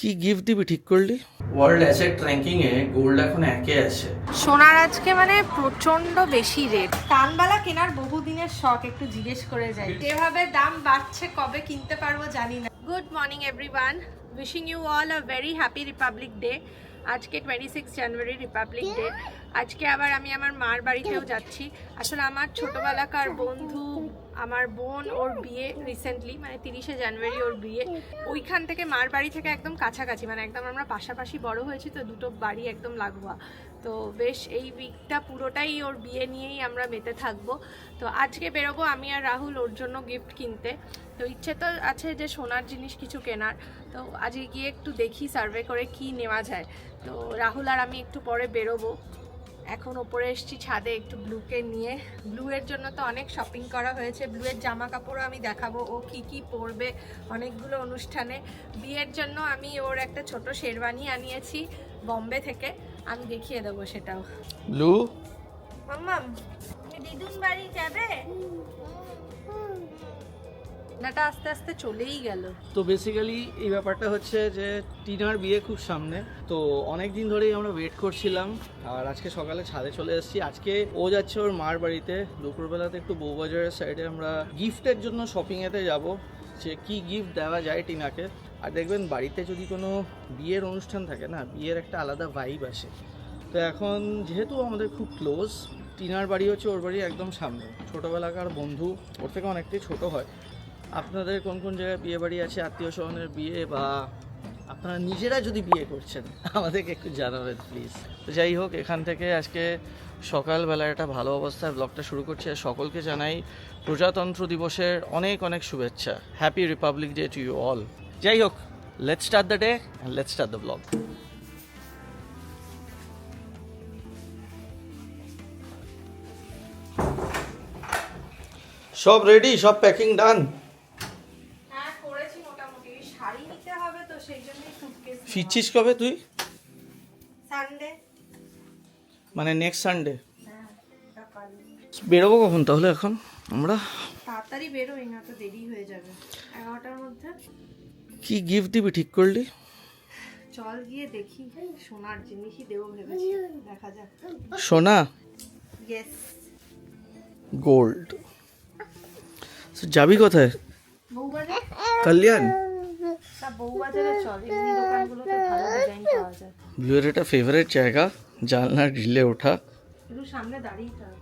কি গিফট দিবি ঠিক করলি? World asset ranking a gold এখন একে আছে। সোনার আজকে মানে প্রচন্ড বেশি রেট। কানবালা কেনার বহুদিনের শখ, একটু জিজ্ঞেস করে যাই। যেভাবে দাম বাড়ছে কবে কিনতে পারবো জানি না। Good morning everyone, wishing you all a very happy republic day. আজকে 26 জানুয়ারি রিপাবলিক ডে। আজকে আবার আমি আমার মার বাড়িতেও যাচ্ছি। আসলে আমার ছোটবেলাকার বন্ধু, আমার বোন, ওর বিয়ে রিসেন্টলি, মানে 30শে জানুয়ারি ওর বিয়ে। ওইখান থেকে মার বাড়ি থেকে একদম কাছাকাছি, মানে একদম আমরা পাশাপাশি বড় হয়েছি, তো দুটো বাড়ি একদম লাগোয়া। তো বেশ এই উইকটা পুরোটাই ওর বিয়ে নিয়েই আমরা মেতে থাকবো। তো আজকে বেরোবো আমি আর রাহুল ওর জন্য গিফট কিনতে। তো ইচ্ছে তো আছে যে সোনার জিনিস কিছু কেনার। তো আজকে গিয়ে একটু দেখি সার্ভে করে কি নেওয়া যায়। তো রাহুল আর আমি একটু পরে বেরোবো। এখন ওপরে এসেছি ছাদে একটু ব্লুকে নিয়ে। ব্লুয়ের জন্য তো অনেক শপিং করা হয়েছে। ব্লুয়ের জামা কাপড়ও আমি দেখাবো ও কি কি পরবে অনেকগুলো অনুষ্ঠানে। বিয়ের জন্য আমি ওর একটা ছোট শেরওয়ানি আনিয়েছি বম্বে থেকে, আমি দেখিয়ে দেবো সেটাও। ব্লু মাম্মাম, দিদুন বাড়ি যাবে? নাটা আস্তে আস্তে চলেই গেল। তো বেসিক্যালি এই ব্যাপারটা হচ্ছে যে টিনার বিয়ে খুব সামনে, তো অনেক দিন ধরেই আমরা ওয়েট করছিলাম। আর আজকে সকালে ছাদে চলে এসেছি। আজকে ও যাচ্ছে ওর মার বাড়িতে, দুপুরবেলাতে একটু বউবাজারের সাইডে আমরা গিফটের জন্য শপিংয়েতে যাব, যে কি গিফট দেওয়া যায় টিনাকে। আর দেখবেন বাড়িতে যদি কোনো বিয়ের অনুষ্ঠান থাকে না, বিয়ের একটা আলাদা ভাইব আসে। তো এখন যেহেতু আমাদের খুব ক্লোজ, টিনার বাড়ি হচ্ছে ওর বাড়ি একদম সামনে, ছোটোবেলাকার বন্ধু, ওর থেকে অনেকটাই ছোটো হয়। আপনাদের কোন কোন জায়গায় বিয়ে বাড়ি আছে, আত্মীয় স্বজনের বিয়ে, বা আপনারা নিজেরা যদি বিয়ে করছেন আমাদেরকে একটু জানাবেন প্লিজ। তো যাই হোক, এখান থেকে আজকে সকালবেলা একটা ভালো অবস্থায় ব্লগটা শুরু করছি। আর সকলকে জানাই প্রজাতন্ত্র দিবসের অনেক অনেক শুভেচ্ছা। Happy republic day to you all. যাই হোক, let's start the day and let's start the blog. সব রেডি, সব প্যাকিং ডান? হ্যাঁ করেছি মোটামুটি। শাড়ি নিতে হবে তো সেই জন্যই সুটকেস। ফিরছিস কবে তুই? সানডে। মানে নেক্সট সানডে? হ্যাঁ সকালে। বেরোবো কখন তাহলে এখন আমরা? তাড়াতাড়ি বেরোই, না তো দেরি হয়ে যাবে 11টার মধ্যে। কি গিফট দিবি ঠিক করলি? চল গিয়ে দেখি, সোনার জিনিসই দেবো ভেবেছি, দেখা যাক। সোনা? ইয়েস। গোল্ড। যাবি কোথায়? বউবাজার। কল্যাণ? না বউবাজারে চল, এমনি দোকানগুলোতে ভালো ডিজাইন পাওয়া যায়। ব্লুয়ের একটা ফেভারিট জায়গা, জানলার গ্রিলে ওঠা। একটু সামনে দাঁড়িয়ে থাক।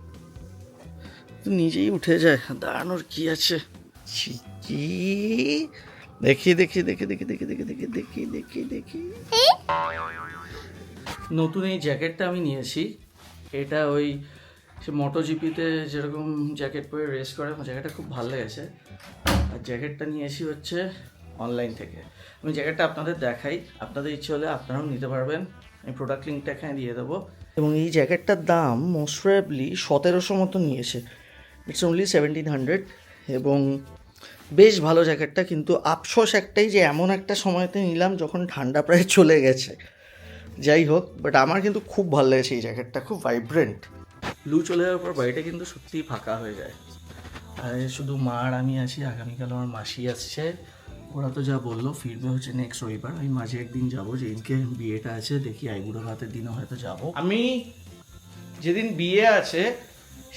তুই নিজেই উঠে যায়, দাঁড়ানোর কি আছে? কি দেখি দেখি দেখি দেখি দেখি দেখি দেখি দেখি দেখি দেখি নতুন এই জ্যাকেটটা আমি নিয়েছি। এটা ওই সে মোটোজিপিতে যেরকম জ্যাকেট পরে রেস করে, আমার জ্যাকেটটা খুব ভালো লেগেছে। আর জ্যাকেটটা নিয়েছি হচ্ছে অনলাইন থেকে। আমি জ্যাকেটটা আপনাদের দেখাই, আপনাদের ইচ্ছে হলে আপনারাও নিতে পারবেন। আমি প্রোডাক্ট লিঙ্কটা এখানে দিয়ে দেবো। এবং এই জ্যাকেটটার দাম মোস্ট প্রবাবলি 1700 মতো নিয়েছে। It's only 1700। এবং বেশ ভালো জ্যাকেটটা, কিন্তু আফসোস একটাই যে এমন একটা সময়তে নিলাম যখন ঠান্ডা প্রায় চলে গেছে। যাই হোক, বাট আমার কিন্তু খুব ভালো লেগেছে এই জ্যাকেটটা, খুব ভাইব্রেন্ট। লু চলে যাওয়ার পর বাড়িটা কিন্তু সত্যিই ফাঁকা হয়ে যায়। আর শুধু মা আর আমি আছি। আগামীকাল আমার মাসি আসছে, ওরা তো যা বললো ফিরবে হচ্ছে নেক্সট রবিবার। আমি মাঝে একদিন যাবো, যেদিনকে বিয়েটা আছে, দেখি আইবুড়ো ভাতের দিনও হয়তো যাবো। আমি যেদিন বিয়ে আছে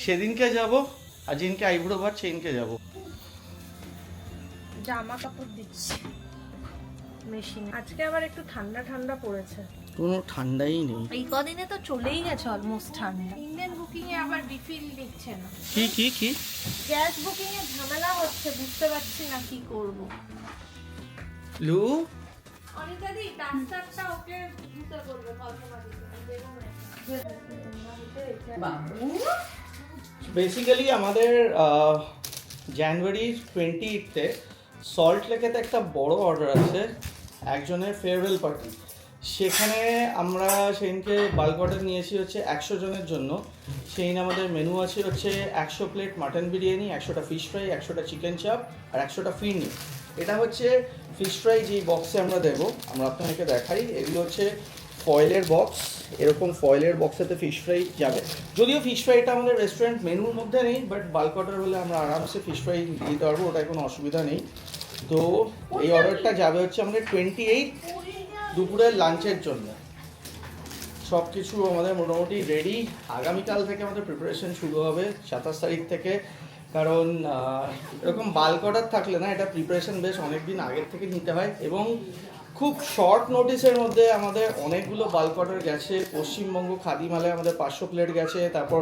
সেদিনকে যাব, আর যেদিনকে আইবুড়ো ভাত সেদিনকে যাবো। জামা কাপড় দিচ্ছি মেশিনে। আজকে আবার একটু ঠান্ডা ঠান্ডা পড়েছে। কোনো ঠান্ডাই নেই। এই কদিনে তো চলেই গেছে অলমোস্ট ঠান্ডা। ইন্ডিয়ান বুকিং এ আবার রিফিল দিচ্ছে না। কি কি কি গ্যাস বুকিং এ ঝামেলা হচ্ছে, বুঝতে পারছি না কি করব। লু অনিতা দি ডাস্টারটা ওকে ধুতে করবে বাবু। বেসিক্যালি আমাদের জানুয়ারি 28-তে সল্ট লেকেতে একটা বড় অর্ডার আছে একজনের ফেয়ারওয়েল পার্টি। সেখানে আমরা সেদিনকে বাল্ক অর্ডার নিয়েছি হচ্ছে 100 জনের জন্য। সেইদিন আমাদের মেনু আছে হচ্ছে 100 প্লেট মাটন বিরিয়ানি, 100টা ফিশ ফ্রাই, 100টা চিকেন চাপ, আর 100টা ফিরনি। এটা হচ্ছে ফিশ ফ্রাই যেই বক্সে আমরা দেবো, আমরা আপনাদেরকে দেখাই। এগুলো হচ্ছে ফয়েলের বক্স, এরকম ফয়েলের বক্সেতে ফিশ ফ্রাই যাবে। যদিও ফিশ ফ্রাইটা আমাদের রেস্টুরেন্ট মেনুর মধ্যে নেই, বাট বাল্ক অর্ডার হলে আমরা আরামসে ফিশ ফ্রাই দিতে পারবো, ওটায় কোনো অসুবিধা নেই। তো এই অর্ডারটা যাবে হচ্ছে আমাদের 28 দুপুরের লাঞ্চের জন্য সব কিছু আমাদের মোটামুটি রেডি। আগামীকাল থেকে আমাদের প্রিপারেশন শুরু হবে 27 তারিখ থেকে, কারণ এরকম বাল্ক অর্ডার থাকলে না এটা প্রিপারেশন বেশ অনেক দিন আগের থেকে নিতে হয়, এবং খুব শর্ট নোটিসের মধ্যে আমাদের অনেকগুলো বাল্ক অর্ডার গেছে। পশ্চিমবঙ্গ খাদিমালায় আমাদের 500 প্লেট গেছে, তারপর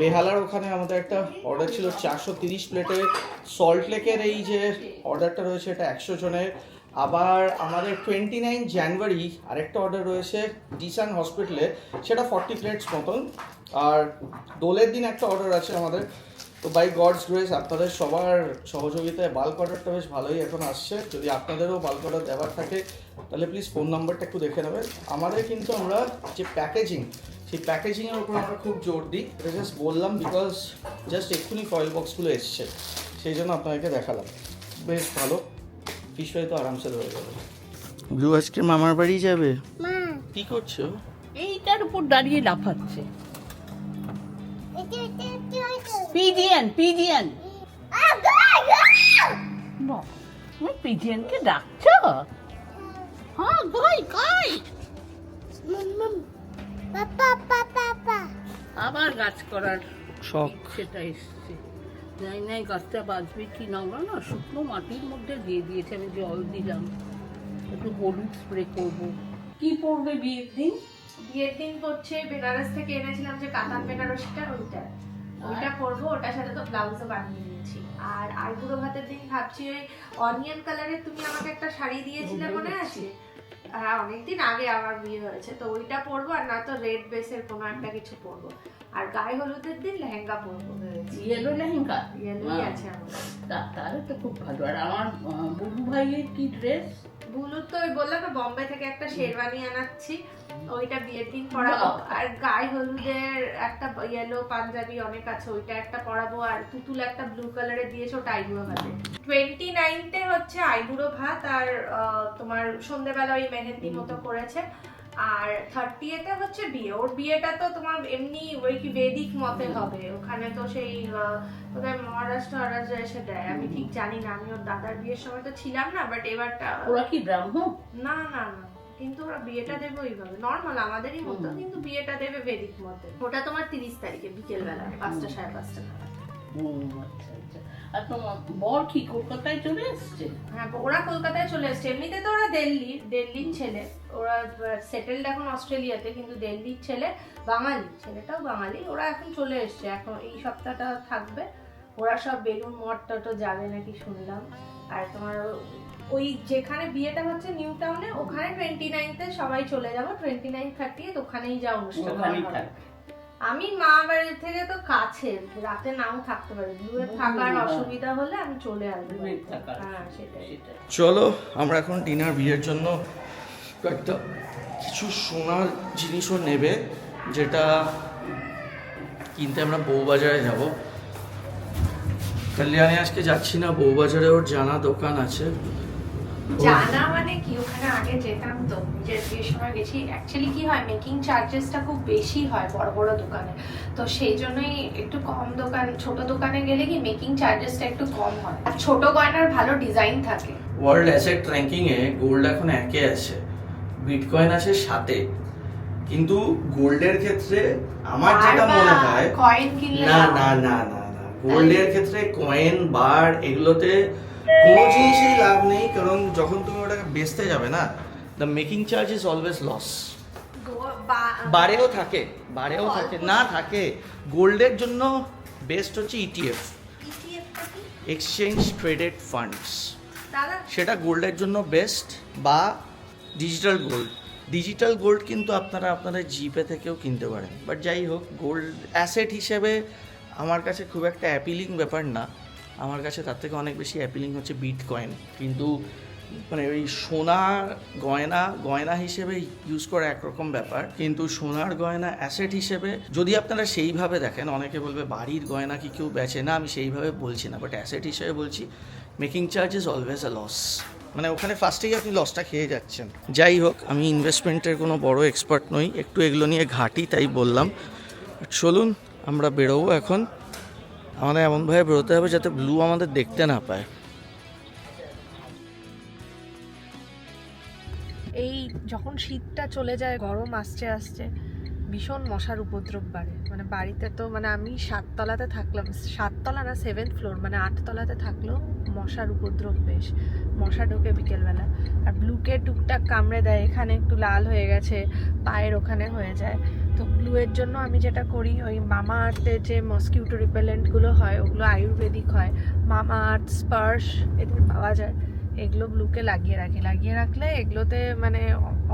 বেহালার ওখানে আমাদের একটা অর্ডার ছিল 430 প্লেটের, সল্টলেকের এই যে অর্ডারটা রয়েছে এটা 100 জনের, আবার আমাদের 29 জানুয়ারি আরেকটা অর্ডার রয়েছে ডিসান হসপিটালে, সেটা 40 প্লেটস মতন, আর দোলের দিন একটা অর্ডার আছে আমাদের। তো বাই গডস গ্রেস আপনাদের সবার সহযোগিতায় বাল্ক অর্ডারটা বেশ ভালোই এখন আসছে। যদি আপনাদেরও বাল্ক অর্ডার দেওয়ার থাকে তাহলে প্লিজ ফোন নাম্বারটা একটু দেখে নেবেন। আমাদের কিন্তু আমরা যে প্যাকেজিং, সেই প্যাকেজিংয়ের উপর আমরা খুব জোর দিই। এটা জাস্ট বললাম বিকজ জাস্ট এক্ষুনি ফয়েল বক্সগুলো এসছে, সেই জন্য আপনাদেরকে দেখালাম। বেশ ভালো, ফিশ ফ্রাই তো আরামসে হয়ে যাবে। ব্লু আজকে মামার বাড়ি যাবে। কি করছো? এইটার উপর দাঁড়িয়ে লাফাচ্ছে। পিজিয়ান পিজিয়ান, তুমি পিজিয়ানকে ডাকছো? হ্যাঁ, গাই গাই। আবার গাছ করার শখ। সেটা এসছে। জানি না এই গাছটা বাঁচবে কি না। আমরা না শুকনো মাটির মধ্যে দিয়ে দিয়েছে, আমি জল দিলাম, একটু হলুদ স্প্রে করবো। কি পড়বে বিয়ের দিন? বিয়ের দিন করছে বেনারস থেকে এনেছিলাম যে কাতান বেনারসিটা, ওইটা পরবো। ওটার সাথে তো ব্লাউজও বানিয়ে নিয়েছি। আর আইবুড়ো ভাতের দিন ভাবছি ওই অনিয়ন কালারের, তুমি আমাকে একটা শাড়ি দিয়েছিলে মনে আছে? হ্যাঁ, অনেকদিন আগে আমার বিয়ে হয়েছে, তো ওইটা পরবো, আর না তো রেড বেসের কোনো একটা কিছু পরবো। আর গায়ে হলুদের দিন লেহেঙ্গা পরবো ভেবেছি। ইয়েলো লেহেঙ্গা? ইয়েলোই আছে আমার। তাহলে তো খুব ভালো। আর আমার বুবু ভাইয়ের কি ড্রেস? বুলুর তো ওই বললাম না বোম্বে থেকে একটা শেরওয়ানি আনাচ্ছি, ওইটা বিয়ের দিন পরাবো। আর গায়ে হলুদের একটা ইয়েলো পাঞ্জাবি অনেক আছে, ওইটা একটা পরাবো। আর তুতুল একটা ব্লু কালারের দিয়েছে, ওটা আইবুড়ো ভাতে। 29তে হচ্ছে আইবুড়ো ভাত, আর তোমার সন্ধ্যেবেলা ওই মেহেন্দি মতো করেছে। আর 30তে হচ্ছে বিয়ে। ওর বিয়েটা তো তোমার এমনি ওই কি বেদিক মতে হবে, ওখানে তো সেই কোথায় মহারাষ্ট্র এসে দেয়, আমি ঠিক জানি না। আমি ওর দাদার বিয়ের সময় তো ছিলাম না, বাট এবারটা ওরা কি ব্রাহ্মণ? না না না, কিন্তু ওরা বিয়েটা দেবে ওইভাবে নর্মাল আমাদেরই মতো, কিন্তু বিয়েটা দেবে বেদিক মতে। ওটা তোমার 30 তারিখে বিকেল বেলা 5টা 5:30 নাগাদ। আচ্ছা আচ্ছা। আর তোমার বর কি কলকাতায় চলে এসছে? হ্যাঁ, ওরা কলকাতায় চলে এসছে। এমনিতে তো ওরা দিল্লির ছেলে, ওরা সেটেলড এখন অস্ট্রেলিয়াতে, কিন্তু দিল্লির ছেলে, বাঙালি, ছেলেটাও বাঙালি। ওরা এখন চলে এসছে, এখন এই সপ্তাহটা থাকবে। ওরা সব বেলুন মঠটা তো যাবে নাকি শুনলাম। আর তোমার ওই যেখানে বিয়েটা হচ্ছে নিউ টাউনে, ওখানে 29তে সবাই চলে যাবো। 29, 30 ওখানেই যা অনুষ্ঠান হবে। আমি মা বাড়ি থেকে তো কাছে, রাতে নাও থাকতে পারি, দূরে থাকার অসুবিধা হলে আমি চলে আসবো। হ্যাঁ, সেটাই। চলো আমরা এখন ডিনার বিয়ের জন্য কয়েকটা কিছু সোনার জিনিসও নেবে, যেটা কিনতে আমরা বউবাজারে যাব। কল্যাণে আজকে যাচ্ছি না, বউবাজারে ওর জানা দোকান আছে। জানা মানে কি, ওখানে আগে যেতাম তো, যে সময় গেছি। অ্যাকচুয়ালি কি হয়, মেকিং চার্জেসটা খুব বেশি হয় বড় বড় দোকানে, তো সেই জন্যই একটু কম দোকান, ছোট দোকানে গেলে কি মেকিং চার্জেসটা একটু কম হয়, আর ছোট গয়নার ভালো ডিজাইন থাকে। World asset ranking a gold এখন 1-এ আছে, বিটকয়েন আছে 7-এ, কিন্তু গোল্ডের ক্ষেত্রে আমার যেটা মনে হয়, কয়েন কিনলে না না না না না, গোল্ডের ক্ষেত্রে কয়েন বার এগুলোতে কোনো জিনিসই লাভ নেই, কারণ যখন তুমি ওটাকে বেচতে যাবে না, the making charge is always loss. বাড়েও থাকে না থাকে। গোল্ডের জন্য বেস্ট হচ্ছে ইটিএফ, এক্সচেঞ্জ ট্রেডেড ফান্ডস, সেটা গোল্ডের জন্য বেস্ট, বা ডিজিটাল গোল্ড কিন্তু আপনারা আপনাদের জিপে থেকেও কিনতে পারেন। বাট যাই হোক, গোল্ড অ্যাসেট হিসেবে আমার কাছে খুব একটা অ্যাপিলিং ব্যাপার না। আমার কাছে তার থেকে অনেক বেশি অ্যাপিলিং হচ্ছে বিটকয়েন। কিন্তু মানে ওই সোনার গয়না হিসেবে ইউজ করা একরকম ব্যাপার, কিন্তু সোনার গয়না অ্যাসেট হিসেবে যদি আপনারা সেইভাবে দেখেন, অনেকে বলবে বাড়ির গয়না কি কেউ বেচে না, আমি সেইভাবে বলছি না, বাট অ্যাসেট হিসেবে বলছি making charge is always a loss. মানে ওখানে ফার্স্টেই আপনি লসটা খেয়ে যাচ্ছেন। যাই হোক, আমি ইনভেস্টমেন্টের কোনো বড় এক্সপার্ট নই, একটু এগুলো নিয়ে ঘাঁটি, তাই বললাম। চলুন আমরা বেরোবো এখন। আমাদের এমনভাবে বেরোতে হবে যাতে ব্লু আমাদের দেখতে না পায়। এই যখন শীতটা চলে যায়, গরম আসছে আসছে, ভীষণ মশার উপদ্রব বাড়ে। মানে বাড়িতে তো মানে আমি 7 তলাতে থাকলাম, 7 তলা না 7th ফ্লোর, মানে 8 তলাতে থাকলেও মশার উপদ্রব বেশ। মশা ঢোকে বিকেলবেলা। আর ব্লুকে টুকটাক কামড়ে দেয়, এখানে একটু লাল হয়ে গেছে, পায়ের ওখানে হয়ে যায়। তো ব্লুয়ের জন্য আমি যেটা করি, ওই মামা আর্থের যে মসকিউটো রিপেলেন্টগুলো হয় ওগুলো আয়ুর্বেদিক হয়, মামা আর্থ, স্পার্শ এদের পাওয়া যায়, এগুলো ব্লুকে লাগিয়ে রাখলে এগুলোতে মানে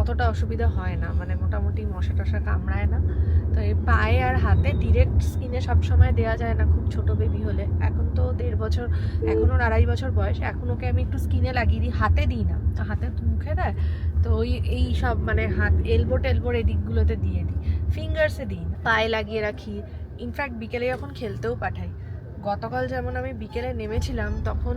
অতটা অসুবিধা হয় না, মানে মোটামুটি মশা টশা কামড়ায় না। তো এই পায়ে আর হাতে ডিরেক্ট স্কিনে সবসময় দেওয়া যায় না, খুব ছোট বেবি হলে। এখন তো 1.5 বছর, এখন ওর 2.5 বছর বয়স, এখন ওকে আমি একটু স্কিনে লাগিয়ে দিই, হাতে দিই না, হাতে মুখে দেয়। তো এই সব মানে হাত টেলবোর এদিকগুলোতে দিয়ে দিই, ফিঙ্গার্সে দিই না, পায়ে লাগিয়ে রাখি। ইনফ্যাক্ট বিকেলে যখন খেলতেও পাঠাই। গতকাল যেমন আমি বিকেলে নেমেছিলাম, তখন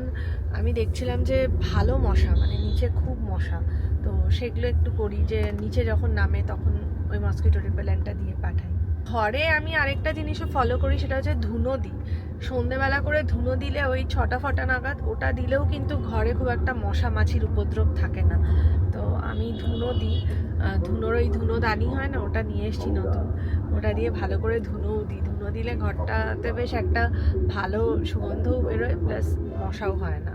আমি দেখছিলাম যে ভালো মশা, মানে নিচে খুব মশা। তো সেগুলো একটু করি যে নিচে যখন নামে তখন ওই মসকিটো রিপেলেন্টটা দিয়ে পাঠাই। ঘরে আমি আরেকটা জিনিসও ফলো করি, সেটা হচ্ছে ধুনো দিই। সন্ধেবেলা করে ধুনো দিলে ওই 6টা ফটা নাগাদ, ওটা দিলেও কিন্তু ঘরে খুব একটা মশা মাছির উপদ্রব থাকে না। তো আমি ধুনো দিই, ধুনোর ওই ধুনো দানি হয় না, ওটা নিয়ে এসেছি নতুন, ওটা দিয়ে ভালো করে ধুনোও দিই। ধুনো দিলে ঘরটাতে বেশ একটা ভালো সুগন্ধও বেরোয়, প্লাস মশাও হয় না।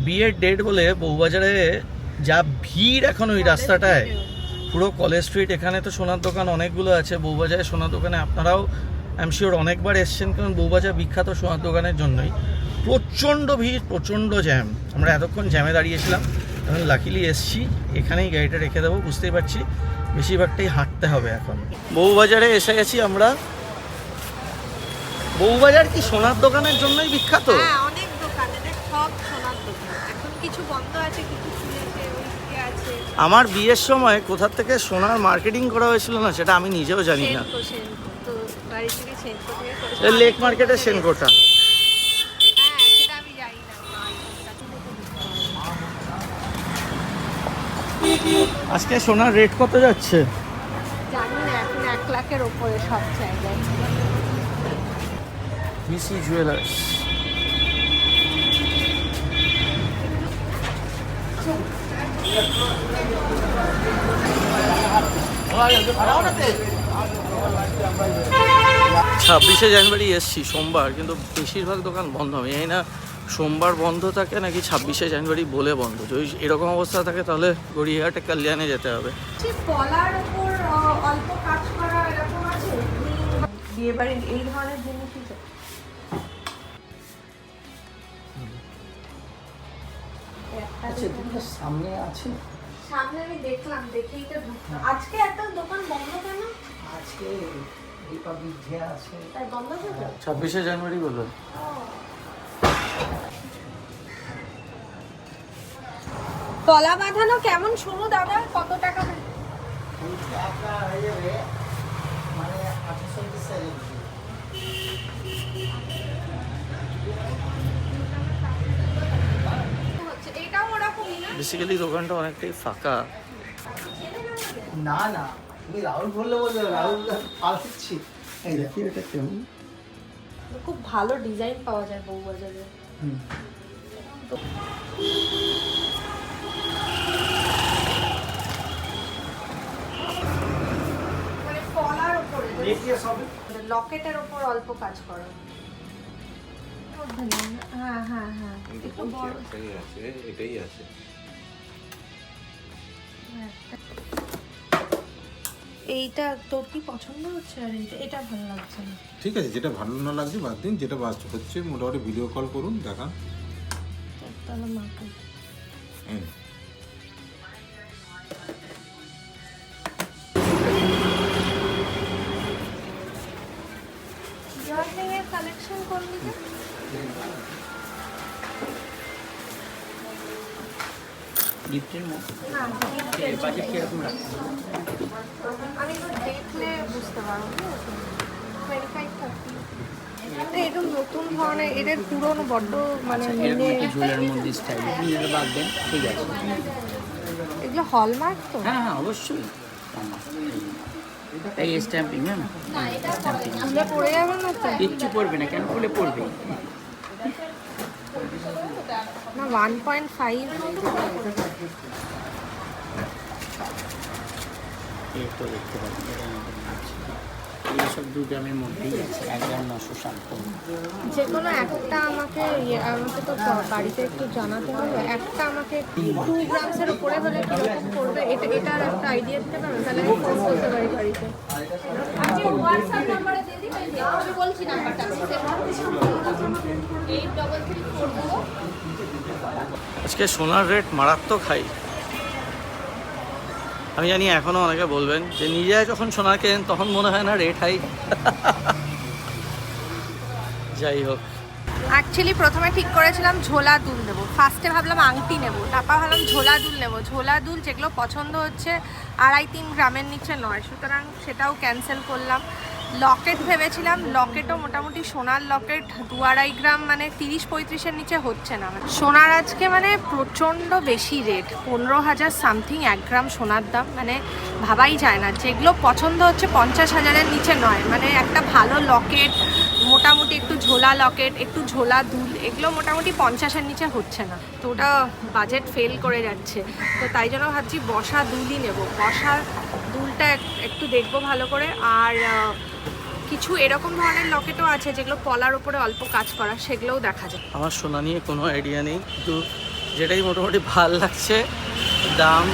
বিয়ের ডেট বলে বউবাজারে যা ভিড় এখন ওই রাস্তাটায়, পুরো কলেজ স্ট্রিট, এখানে তো সোনার দোকান অনেকগুলো আছে। বউবাজারে সোনার দোকানে আপনারাও আই এম শিওর অনেকবার এসছেন, কারণ বউবাজার বিখ্যাত সোনার দোকানের জন্যই। প্রচণ্ড ভিড়, প্রচণ্ড জ্যাম। আমরা এতক্ষণ জ্যামে দাঁড়িয়েছিলাম, এখন লাকিলি এসছি, এখানেই গাড়িটা রেখে দেবো। বুঝতেই পারছি বেশিরভাগটাই হাঁটতে হবে এখন। বউবাজারে এসে গেছি আমরা। বউবাজার কি সোনার দোকানের জন্যই বিখ্যাত? হ্যাঁ, অনেক দোকান, এদের সব সোনার দোকান। এখন কিছু বন্ধ আছে, কিছু খুলেছে, ওইদিকে আছে। আমার বিয়ের সময় কোথা থেকে সোনার মার্কেটিং করা হয়েছিল না সেটা আমি নিজেও জানি না। সেনকো তো বাড়ি থেকে সেনকো থেকে করেছে। লেক মার্কেটের সেনকোটা। হ্যাঁ, সেটা আমি জানি না। আজকে সোনার রেট কত যাচ্ছে? জানি না, এখন 1 লাখের ওপরে সব জায়গায়। B C jewellers. ছাব্বিশে জানুয়ারি এসছি সোমবার, কিন্তু বেশিরভাগ দোকান বন্ধ। আমি জানি না সোমবার বন্ধ থাকে নাকি 26শে জানুয়ারি বলে বন্ধ। যদি এরকম অবস্থা থাকে তাহলে গড়িয়াহাটে কালিয়ানে যেতে হবে। পলার উপর অল্প কাজ করা এরকম আছে, বিয়ে বাড়ির এই ধরনের জিনিসই তো। সামনে আছে, সামনে আমি দেখলাম, দেখেই তো ঢুকলাম। আজকে একটা দোকান বন্ধ কেন? আজকে রিপাবলিক ডে আছে, তাই বন্ধ ছিল। 26শে জানুয়ারি বললো। পলা বাঁধানো কেমন শুরু দাদা, কত টাকা? মানে 28 এটাও ওরকমই না? বেসিক্যালি দোকানটা অনেকটাই ফাঁকা। না না, তুমি রাহুল বললে বলবে, রাহুল পাল্টাচ্ছি। এই দেখি এটা কেমন? খুব ভালো ডিজাইন পাওয়া যায় বউবাজারে। মানে পলার উপরে লকেটের উপর অল্প কাজ করা। হ্যাঁ হ্যাঁ হ্যাঁ, একটু বড়। এটাই আছে। এইটা তোর কি পছন্দ হচ্ছে? আর এটা ভালো লাগছে না। ঠিক আছে, যেটা ভালো না লাগছে বাদ দিন, যেটা হচ্ছে মোটামুটি ভিডিও কল করুন, দেখান। তাহলে মাকে ইয়াররিংয়ের কালেকশন করলি না? গিফটের মতো হ্যাঁ, বাজেট কিরকম রাখছে? আমি তো দেখলে বুঝতে পারবো। 25-30 এরকম নতুন ধরনের, এদের পুরনো বড্ড মানে জুয়েলার মধ্যে স্টাইল নিজেরা বাদ দেন, ঠিক আছে। এগুলো হলমার্ক তো? হ্যাঁ হ্যাঁ অবশ্যই, এই স্ট্যাম্পিং ম্যাম, খুলে পড়ে যাবে না তো? কিচ্ছু পড়বে না, কেন খুলে পড়বে? না 1.5 এই তো দেখতে পাচ্ছি এর মধ্যে আছে। এইসব 2 গ্রামের মধ্যেই আছে, 1 গ্রাম 960। যে কোনো একটা আমাকে আমাকে তো বাড়িতে একটু জানাতে হবে। একটা আমাকে 2 গ্রামসের উপরে হলে কীরকম করবে এটার একটা আইডিয়া দিতে পারবে, তাহলে আমি ফোন করতে পারি বাড়িতে। আজকে হোয়াটসঅ্যাপ নাম্বারে দিয়ে দিই, আমি বলছি নাম্বারটা 83344। আজকে সোনার রেট মারাত্মক হাই। আমি জানি এখনও অনেকে বলবেন যে নিজে যখন সোনা কেনেন তখন মনে হয় না রেট হাই। যাই হোক, অ্যাকচুয়ালি প্রথমে ঠিক করেছিলাম ঝোলা দুল নেবো, ফার্স্টে ভাবলাম আংটি নেবো, তারপর ভাবলাম ঝোলা দুল নেবো। ঝোলা দুল যেগুলো পছন্দ হচ্ছে 2.5-3 গ্রামের নিচে নয়, সুতরাং সেটাও ক্যান্সেল করলাম। লকেট ভেবেছিলাম, লকেটও মোটামুটি সোনার লকেট 2-2.5 গ্রাম মানে 30-35-এর নিচে হচ্ছে না। সোনার আজকে মানে প্রচণ্ড বেশি রেট, 15,000 সামথিং 1 গ্রাম সোনার দাম, মানে ভাবাই যায় না। যেগুলো পছন্দ হচ্ছে 50,000-এর নিচে নয়, মানে একটা ভালো লকেট, মোটামুটি একটু ঝোলা লকেট, একটু ঝোলা দুল, এগুলো মোটামুটি 50-এর নিচে হচ্ছে না। তো ওটা বাজেট ফেল করে যাচ্ছে। তো তাই জন্য ভাবছি বসা দুলই নেব। বসা দুলটা একটু দেখবো ভালো করে। আর কিছু এরকম ধরনের লকেটও আছে যেগুলো পলার উপরে অল্প কাজ করা, সেগুলোও দেখা যায়। আমার সোনা নিয়ে কোনো আইডিয়া নেই, কিন্তু যেটাই মোটামুটি ভাল লাগছে দাম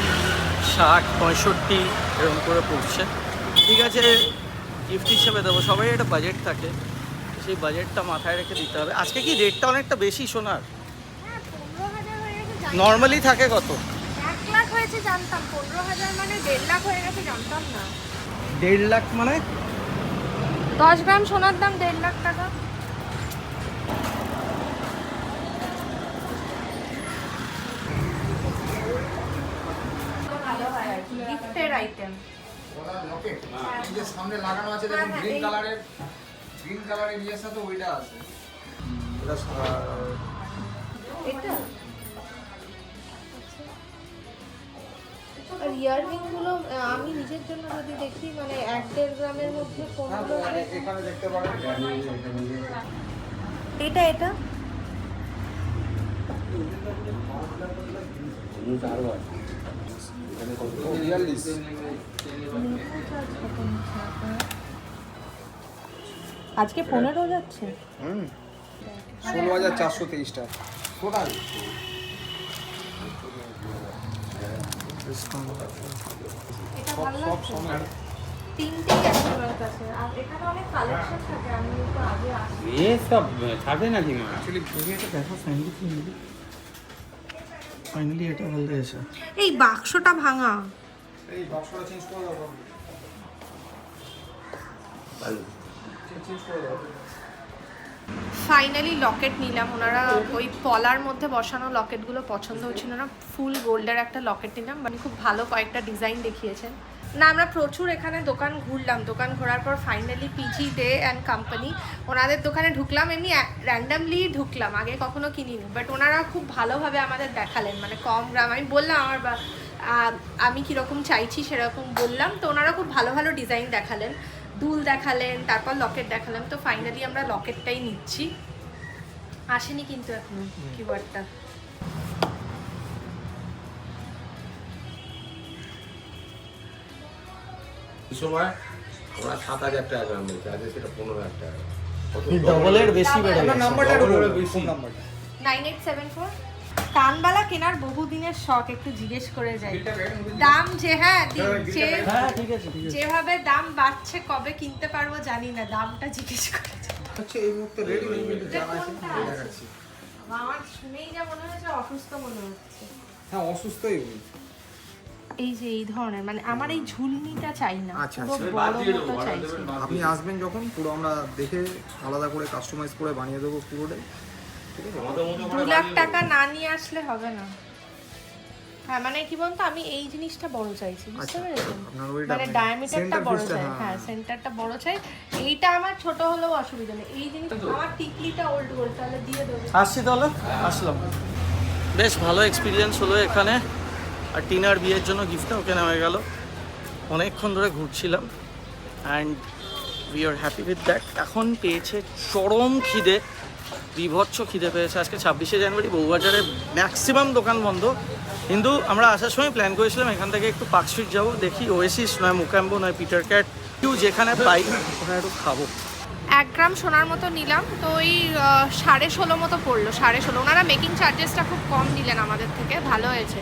60-65 এরকম করে পড়ছে। ঠিক আছে, গিফট হিসেবে দেবো, সবাই একটা বাজেট থাকে, সেই বাজেটটা মাথায় রেখে দিতে হবে। আজকে কি রেটটা অনেকটা বেশি সোনার? 15,000 হয়ে গেছে। নর্মালি থাকে কত? 1 লাখ হয়েছে জানতাম, 15,000 মানে 1.5 লাখ হয়ে গেছে জানতাম না। 1.5 লাখ মানে 10 গ্রাম সোনার দাম 1.5 লাখ টাকা। গিফটের আইটেম এই যে সামনে লাগানো আছে দেখুন, গ্রিন কালারের ইয়ের সাথে ওইটা আছে। এটা এটা আর ইয়াররিং গুলো আমি নিজের জন্য যদি দেখি মানে 1-1.5 গ্রামের মধ্যে কোনগুলো আছে? এখানে দেখতে পারেন এটা এটা আজকে 15 যাচ্ছে। 16,423 টাকা টোটাল। এটা ভালো লাগছে। তিনটেই আছে আমার কাছে, আর এখানে অনেক কালেকশন থাকে। আমি তো আগে আসি। ये सब ছাড়বে নাকি মা? এটা দেখো ফাইনালি এটা ভালো লেগেছে। এই বাক্সটা ভাঙা। এই বক্সটা চেঞ্জ করে দাও, চেঞ্জ করে দাও। ফাইনালি লকেট নিলাম। ওনারা ওই পলার মধ্যে বসানো লকেটগুলো পছন্দ হচ্ছিল না, ফুল গোল্ডের একটা লকেট নিলাম। মানে খুব ভালো কয়েকটা ডিজাইন দেখিয়েছেন। না আমরা প্রচুর এখানে দোকান ঘুরলাম, দোকান ঘোরার পর finally P G De and company ওনাদের দোকানে ঢুকলাম। এমনি র্যান্ডামলি ঢুকলাম, আগে কখনো কিনিনি, বাট ওনারা খুব ভালোভাবে আমাদের দেখালেন। মানে কম গ্রাম, আমি বললাম আমার আমি কীরকম চাইছি সেরকম বললাম, তো ওনারা খুব ভালো ভালো ডিজাইন দেখালেন, দুল দেখালেন, তারপর লকেট দেখালাম। তো ফাইনালি আমরা লকেটটাই নিচ্ছি। আসেনি কিন্তু এখনো কিবোর্ডটা। সময় আমরা 7,000 টাকা গ্রাম বলছি, আজকে সেটা 15,000 টাকা। ডবলের বেশি বেড়ে আপনার গেছে। নাম্বারটা একটু ডবলের বলুন, বেশি। ফোন নাম্বারটা। 9874। কানবালা কেনার বহুদিনের শখ, একটু জিজ্ঞেস করে যাই দাম। যে হ্যাঁ হ্যাঁ ঠিক আছে ঠিক আছে। যেভাবে দাম বাড়ছে কবে কিনতে পারবো জানি না, দামটা জিজ্ঞেস করে যাই। হচ্ছে এই মুহূর্তে রেডি নেই, কিন্তু এটা জানা আছে, কোনটা আমি আছে? দেখাচ্ছি। আমার শুনেই যা মনে হচ্ছে অসুস্থ মনে হচ্ছে। হ্যাঁ, অসুস্থই উনি। এই যে এই ধরনের মানে আমার এই ঝুলনিটা চাই না, আচ্ছা, পুরো আচ্ছা। বড় মতো চাইছি। আপনি আসবেন যখন, পুরো আমরা দেখে আলাদা করে কাস্টমাইজ করে বানিয়ে দেবো পুরোটাই। ঠিক আছে, 2 লাখ টাকা না নিয়ে আসলে হবে না। হ্যাঁ মানে কি বলতো, আমি এই জিনিসটা বড় চাইছি, বুঝতে আচ্ছা, পেরেছেন? আপনার ওইটা মানে মানে ডায়ামিটারটা center বড় piece টা, চাই। হ্যাঁ। হ্যাঁ সেন্টারটা বড় চাই। এইটা আমার ছোট হলেও অসুবিধা নেই। এই জিনিস আমার টিকলিটা ওল্ড গোল্ড, তাহলে দিয়ে দেবো। আসছি তাহলে, আসলাম। বেশ ভালো এক্সপিরিয়েন্স হলো এখানে। আর টিনার বিয়ের জন্য গিফটটা ওকে নেওয়া গেল। অনেকক্ষণ ধরে ঘুরছিলাম and we are happy with that. এখন পেয়েছে চরম খিদে, বিভৎস খিদে পেয়েছে। আজকে 26শে জানুয়ারি, বউবাজারে ম্যাক্সিমাম দোকান বন্ধ, কিন্তু আমরা আসার সময় প্ল্যান করেছিলাম এখান থেকে একটু পার্ক স্ট্রিট যাবো, দেখি ওয়েসিস নয় মোকাম্বো নয় পিটার ক্যাট কেউ যেখানে পাই ওখানে একটু খাবো। 1 গ্রাম সোনার মতো নিলাম, তো ওই 16.5 মতো পড়লো, 16.5। ওনারা মেকিং চার্জেসটা খুব কম নিলেন আমাদের থেকে, ভালো হয়েছে।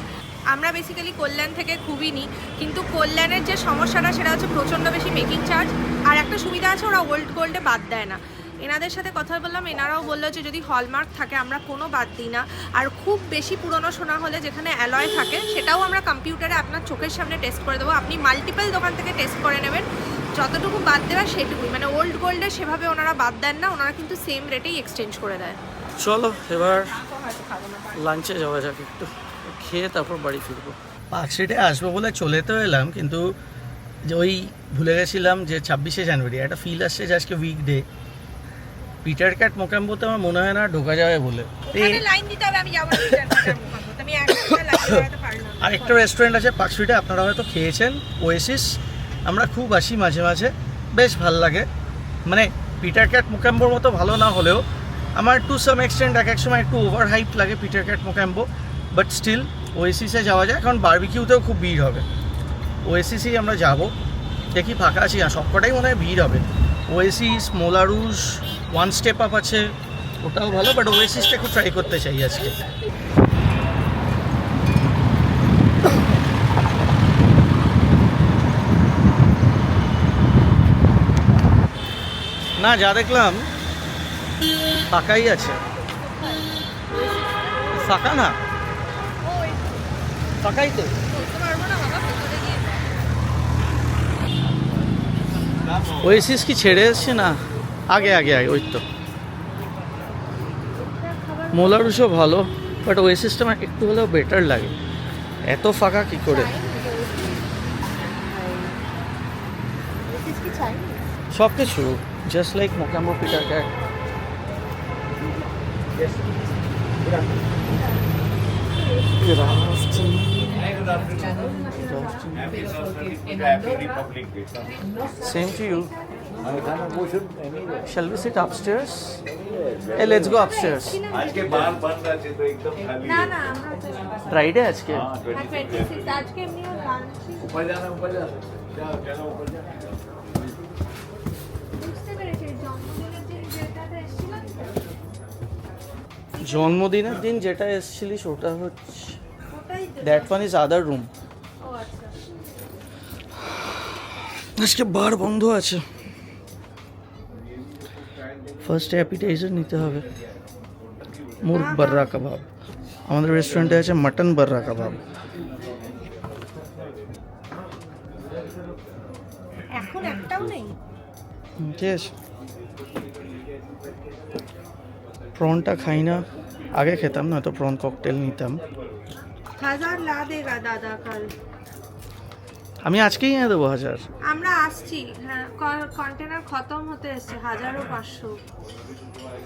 আমরা বেসিক্যালি কল্যাণ থেকে খুবই নিই, কিন্তু কল্যাণের যে সমস্যাটা সেটা হচ্ছে প্রচণ্ড বেশি মেকিং চার্জ। আর একটা সুবিধা আছে, ওরা ওল্ড গোল্ডে বাদ দেয় না। এনাদের সাথে কথা বললাম, এনারাও বললো যে যদি হলমার্ক থাকে আমরা কোনো বাদ দিই না। আর খুব বেশি পুরনো সোনা হলে যেখানে অ্যালয় থাকে সেটাও আমরা কম্পিউটারে আপনার চোখের সামনে টেস্ট করে দেবো। আপনি মাল্টিপল দোকান থেকে টেস্ট করে নেবেন, যতটুকু বাদ দেওয়া সেটুকুই। মানে ওল্ড গোল্ডে সেভাবে ওনারা বাদ দেন না, ওনারা কিন্তু সেম রেটেই এক্সচেঞ্জ করে দেয়। চলো এবার লাঞ্চে যাওয়া যাক, একটু খেয়ে তারপর বাড়ি ফিরবো। পার্ক স্ট্রিটে আসবো বলে চলে তো এলাম, কিন্তু যে ওই ভুলে গেছিলাম যে 26শে জানুয়ারি একটা ফিল আসছে যে আজকে উইকডে। পিটার ক্যাট মোকাম্বোতে আমার মনে হয় না ঢোকা যাবে বলে। লাইন দিতে হবে, আমি যাবো আমি আরেকটা রেস্টুরেন্ট আছে পার্ক স্ট্রিটে, আপনারা হয়তো খেয়েছেন, ওয়েসিস। আমরা খুব আসি মাঝে মাঝে, বেশ ভাল লাগে। মানে পিটার ক্যাট মোকাম্বোর মতো ভালো না হলেও আমার টু সাম এক্সটেন্ট এক এক সময় একটু ওভার হাইপ লাগে Peter cat Mocambo, but still ওয়েসিসে যাওয়া যায়, কারণ বারবিকিউতেও খুব ভিড় হবে। ওয়েসিসেই আমরা যাব, দেখি ফাঁকা আছি, আর সবকটাই মনে হয় ভিড় হবে। ওয়েসিস, মোলারুস, ওয়ান স্টেপ আপ আছে, ওটাও ভালো, বাট ওয়েসিসটা একটু ট্রাই করতে চাই আজকে। না যা দেখলাম ফাঁকাই আছে। ফাঁকা না, ফাঁকাই তো। ওয়েসিস কি ছেড়ে এসছে না? আগে আগে আগে ওই তো। মোলারুসও ভালো, বাট ওয়েসিসটা আমার একটু হলেও বেটার লাগে। এত ফাঁকা কি করে? সব কিছু just like Mocambo Peter Cat. Same to you. Shall we sit upstairs? Hey, let's go upstairs. আজকে বার বন্ধ আছে তো একদম খালি না না, আমরা Friday আজকে। 26 আজকে এমনিও লাঞ্চ ऊपर जाना जाओ चलो ऊपर जाओ বুঝতে পেরেছি। জন্মদিনের দিন যেটা জন্মদিনের দিন যেটা এসেছিলিস ওটা হচ্ছে ওটাই তো। That one is other room. ও আচ্ছা, আজকে বার বন্ধ আছে। ফার্স্ট অ্যাপিটাইজার নিতে হবে, মুরগ বর্রা কাবাব। আমাদের রেস্টুরেন্টে আছে মাটন বর্রা কাবাব। এখন একটাও নেই। ঠিক আছে, প্রনটা খাই না, আগে খেতাম না তো প্রন ককটেল নিতাম। 1000 লা দেগা দাদা কাল। আমি আজকেই এনে দেবো 1000। আমরা আসছি, হ্যাঁ কন্টেনার খতম হতে এসছে। 1000 ও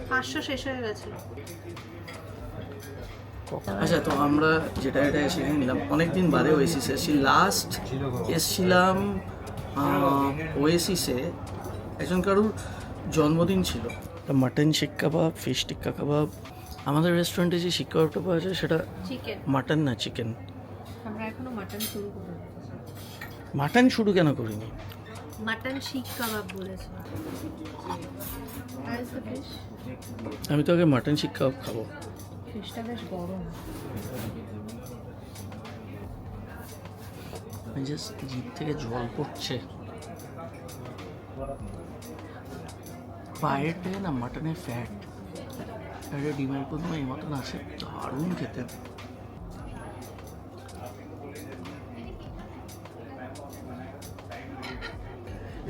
500 শেষ হয়ে গেছে। আচ্ছা, তো আমরা যেটা এটা সেখানে নিলাম অনেকদিন বাদে ওয়েসিসে এসেছি। লাস্ট এসছিলাম ওয়েসিসে একজন কারুর জন্মদিন ছিল। মাটন শিক কাবাব, ফিশ টিক্কা কাবাব। আমাদের রেস্টুরেন্টে যে শিক কাবাবটা পাওয়া যায় সেটা চিকেন, মাটন না চিকেন। আমরা এখনো মাটন শুরু করিনি। মাটন শুরু কেন করিনি? মাটন শিক কাবাব বলেছে। আর ইজ দ্য ফিশ? আমি তো আগে মাটন শিক কাবাব খাবো। ফিশটা বেশ গরম। জাস্ট জিভ থেকে জল পড়ছে। পায়ের থেকে না মাটনের ফ্যাট, ডিমের কুদমা এই মতন আছে, দারুণ খেতে।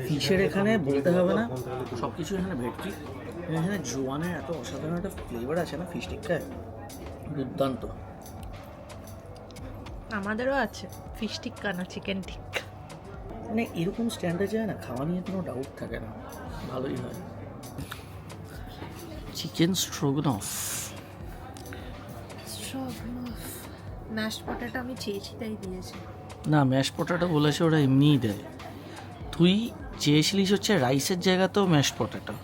ফিশের এখানে বলতে হবে না, সব কিছু এখানে ভেটকি। এখানে জোয়ানের এত অসাধারণ একটা ফ্লেভার আছে না ফিশ টিক্কায়, দুর্দান্ত। আমাদেরও আছে ফিশ টিক্কা না চিকেন টিক্কা। মানে এরকম স্ট্যান্ডার্ড যায় না, খাওয়া নিয়ে কোনো ডাউট থাকে না, ভালোই হয়। চিকেন স্ট্রোগনফ। ম্যাশড পটেটো আমি চেয়েছি তাই দিয়েছে। না, ম্যাশ পটেটো বলেছে ওরা এমনিই দেয়। তুই চেয়েছিলিস হচ্ছে রাইসের জায়গাতেও ম্যাশ পটেটো।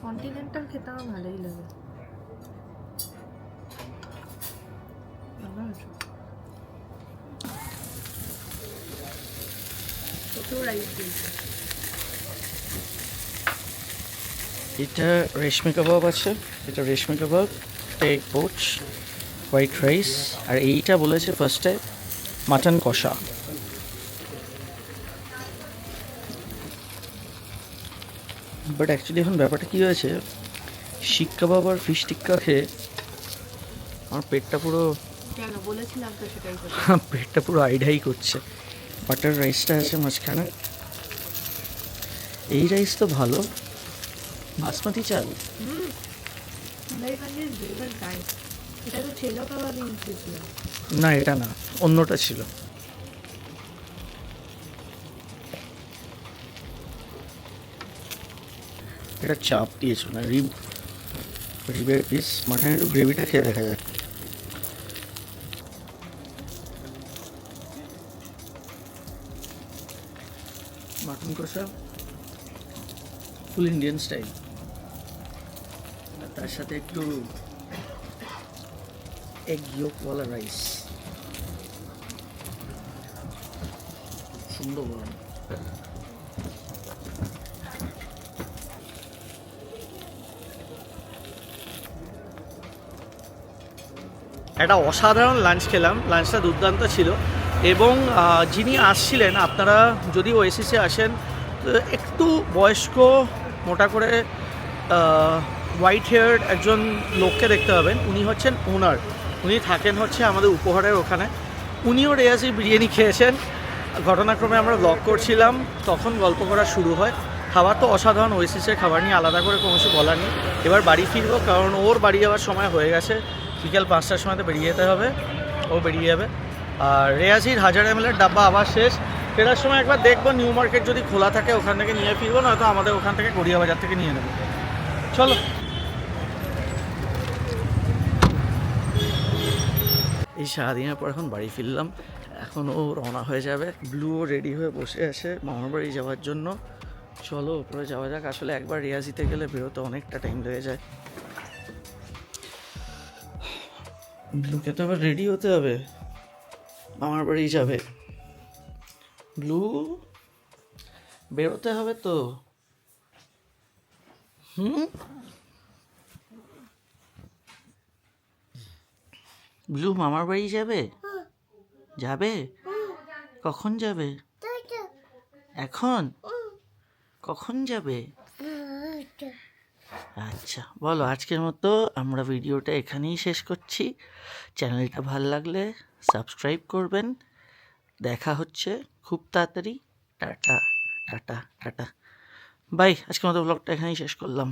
কন্টিনেন্টাল খেতে আমার দেবে। কত রাইস দিয়েছে। এটা রেশমি কাবাব আছে, এটা রেশমি কাবাব, এগ পোচ, হোয়াইট রাইস, আর এইটা বলেছে ফার্স্টে মাটন কষা। বাট অ্যাকচুয়ালি এখন ব্যাপারটা কী হয়েছে, শিক কাবাব আর ফিশ টিক্কা খেয়ে আমার পেটটা পুরো কেন বলেছিলাম তো সেটাই তো। পেটটা পুরো আইডাই করছে। বাটার রাইসটা আছে মাঝখানে, এই রাইস তো ভালো, বাসমতি চাল। এটা তো ছেলে কাবাবই নিচ্ছিল। না এটা না, অন্যটা ছিল। এটা চাপ দিয়েছিল না, রিবের পিস, মাটনের একটু গ্রেভিটা খেয়ে দেখা যায়। মাটন কষা ফুল ইন্ডিয়ান স্টাইল, আর তার সাথে একটু এগ ইয়োকওয়ালা রাইস, সুন্দর গরম। একটা অসাধারণ লাঞ্চ খেলাম, লাঞ্চটা দুর্দান্ত ছিল। এবং যিনি আসছিলেন, আপনারা যদি ওএসিসে আসেন তো একটু বয়স্ক মোটা করে হোয়াইট হেয়ার্ড একজন লোককে দেখতে পাবেন। উনি হচ্ছেন ওনার, উনি থাকেন হচ্ছে আমাদের উপহারের ওখানে। উনিও রেয়াজি বিরিয়ানি খেয়েছেন। ঘটনাক্রমে আমরা ব্লগ করছিলাম, তখন গল্প করা শুরু হয়। খাবার তো অসাধারণ, ওএসিসের খাবার নিয়ে আলাদা করে কোনো কিছু বলার নেই। এবার বাড়ি ফিরবো, কারণ ওর বাড়ি যাওয়ার সময় হয়ে গেছে, বিকেল 5টার সময় তো বেরিয়ে যেতে হবে, ও বেরিয়ে যাবে। আর রেয়াজির 1000 ml ডাব্বা আবার শেষ। ফেরার সময় একবার দেখবো নিউ মার্কেট যদি খোলা থাকে ওখান থেকে নিয়ে ফিরবো, নয়তো আমাদের ওখান থেকে গড়িয়া বাজার থেকে নিয়ে নেবো। চলো। এই সারাদিনের পর এখন বাড়ি ফিরলাম, এখন ও রওনা হয়ে যাবে। ব্লুও রেডি হয়ে বসে আছে মামার বাড়ি যাওয়ার জন্য। চলো ওপরে যাওয়া যাক। আসলে একবার রেয়াজিতে গেলে বেরোতে অনেকটা টাইম লেগে যায়। ব্লুকে তো আবার রেডি হতে হবে, মামার বাড়ি যাবে। ব্লু বেরোতে হবে তো। ব্লু মামার বাড়ি যাবে? যাবে? কখন যাবে? এখন? কখন যাবে? আচ্ছা বলো, আজকের মতো আমরা ভিডিওটা এখানেই শেষ করছি। চ্যানেলটা ভালো লাগলে সাবস্ক্রাইব করবেন। দেখা হচ্ছে খুব তাড়াতাড়ি। Tata tata tata bye. আজকের মতো ব্লগটা এখানেই শেষ করলাম।